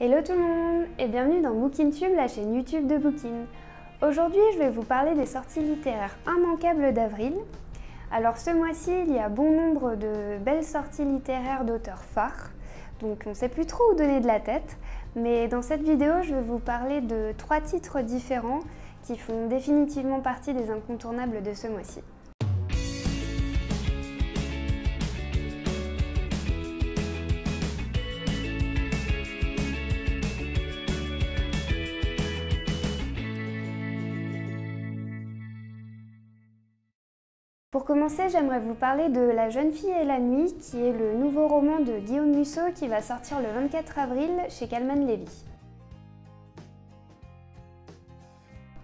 Hello tout le monde et bienvenue dans BookingTube, la chaîne YouTube de Bookin. Aujourd'hui, je vais vous parler des sorties littéraires immanquables d'avril. Alors ce mois-ci, il y a bon nombre de belles sorties littéraires d'auteurs phares, donc on ne sait plus trop où donner de la tête, mais dans cette vidéo, je vais vous parler de 3 titres différents qui font définitivement partie des incontournables de ce mois-ci. Pour commencer, j'aimerais vous parler de La jeune fille et la nuit, qui est le nouveau roman de Guillaume Musso qui va sortir le 24 avril chez Calman Levy.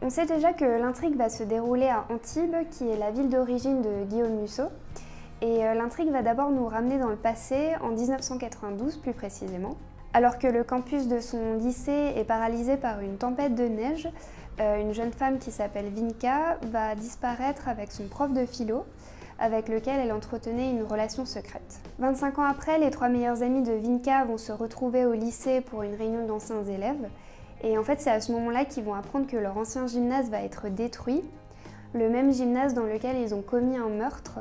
On sait déjà que l'intrigue va se dérouler à Antibes, qui est la ville d'origine de Guillaume Musso. Et l'intrigue va d'abord nous ramener dans le passé, en 1992 plus précisément. Alors que le campus de son lycée est paralysé par une tempête de neige, une jeune femme qui s'appelle Vinka va disparaître avec son prof de philo, avec lequel elle entretenait une relation secrète. 25 ans après, les 3 meilleurs amis de Vinka vont se retrouver au lycée pour une réunion d'anciens élèves. Et en fait, c'est à ce moment-là qu'ils vont apprendre que leur ancien gymnase va être détruit, le même gymnase dans lequel ils ont commis un meurtre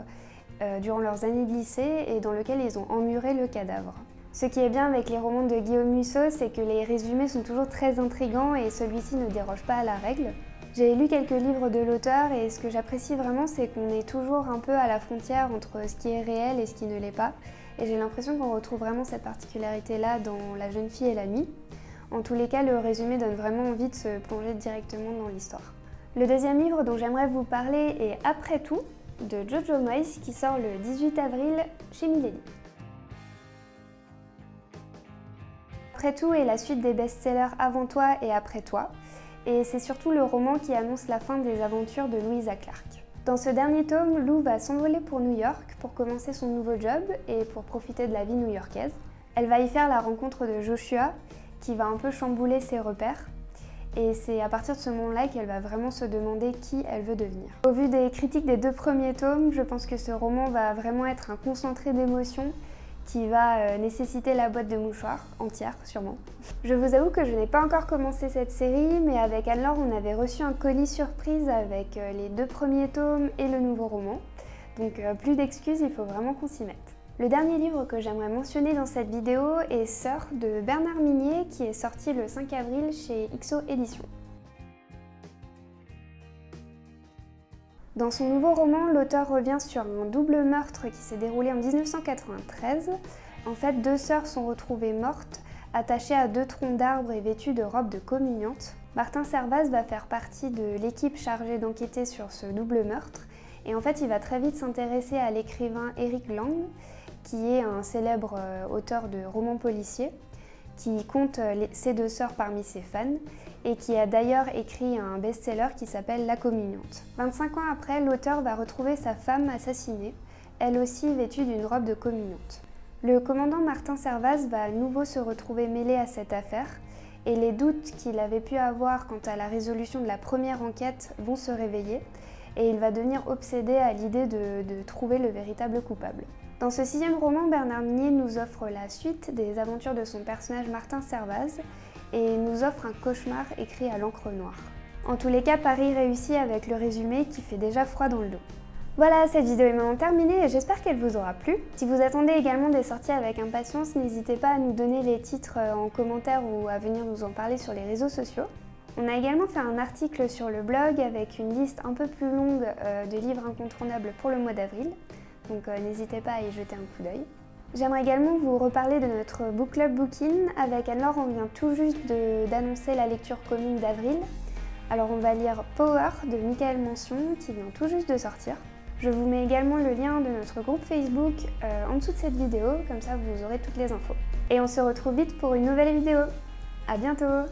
durant leurs années de lycée et dans lequel ils ont emmuré le cadavre. Ce qui est bien avec les romans de Guillaume Musso, c'est que les résumés sont toujours très intrigants et celui-ci ne déroge pas à la règle. J'ai lu quelques livres de l'auteur et ce que j'apprécie vraiment, c'est qu'on est toujours un peu à la frontière entre ce qui est réel et ce qui ne l'est pas. Et j'ai l'impression qu'on retrouve vraiment cette particularité-là dans La jeune fille et la nuit. En tous les cas, le résumé donne vraiment envie de se plonger directement dans l'histoire. Le deuxième livre dont j'aimerais vous parler est Après tout, de Jojo Moyes, qui sort le 18 avril chez Milady. Après tout est la suite des best-sellers Avant toi et Après toi, et c'est surtout le roman qui annonce la fin des aventures de Louisa Clark. Dans ce dernier tome, Lou va s'envoler pour New York pour commencer son nouveau job et pour profiter de la vie new-yorkaise. Elle va y faire la rencontre de Joshua, qui va un peu chambouler ses repères, et c'est à partir de ce moment-là qu'elle va vraiment se demander qui elle veut devenir. Au vu des critiques des 2 premiers tomes, je pense que ce roman va vraiment être un concentré d'émotions qui va nécessiter la boîte de mouchoirs, entière sûrement. Je vous avoue que je n'ai pas encore commencé cette série, mais avec Anne-Laure, on avait reçu un colis surprise avec les 2 premiers tomes et le nouveau roman. Donc plus d'excuses, il faut vraiment qu'on s'y mette. Le dernier livre que j'aimerais mentionner dans cette vidéo est Sœur de Bernard Minier, qui est sorti le 5 avril chez XO Éditions. Dans son nouveau roman, l'auteur revient sur un double meurtre qui s'est déroulé en 1993. En fait, 2 sœurs sont retrouvées mortes, attachées à 2 troncs d'arbres et vêtues de robes de communiantes. Martin Servaz va faire partie de l'équipe chargée d'enquêter sur ce double meurtre. Et en fait, il va très vite s'intéresser à l'écrivain Eric Lang, qui est un célèbre auteur de romans policiers, qui compte ces 2 sœurs parmi ses fans, et qui a d'ailleurs écrit un best-seller qui s'appelle La Communiante. 25 ans après, l'auteur va retrouver sa femme assassinée, elle aussi vêtue d'une robe de communiante. Le commandant Martin Servaz va à nouveau se retrouver mêlé à cette affaire, et les doutes qu'il avait pu avoir quant à la résolution de la première enquête vont se réveiller, et il va devenir obsédé à l'idée de trouver le véritable coupable. Dans ce 6e roman, Bernard Minier nous offre la suite des aventures de son personnage Martin Servaz et nous offre un cauchemar écrit à l'encre noire. En tous les cas, Paris réussit avec le résumé qui fait déjà froid dans le dos. Voilà, cette vidéo est maintenant terminée et j'espère qu'elle vous aura plu. Si vous attendez également des sorties avec impatience, n'hésitez pas à nous donner les titres en commentaire ou à venir nous en parler sur les réseaux sociaux. On a également fait un article sur le blog avec une liste un peu plus longue de livres incontournables pour le mois d'avril. Donc n'hésitez pas à y jeter un coup d'œil. J'aimerais également vous reparler de notre book club Bookin. Avec Anne-Laure, on vient tout juste d'annoncer la lecture commune d'avril. Alors on va lire Power de Michael Mention qui vient tout juste de sortir. Je vous mets également le lien de notre groupe Facebook en dessous de cette vidéo, comme ça vous aurez toutes les infos. Et on se retrouve vite pour une nouvelle vidéo. À bientôt!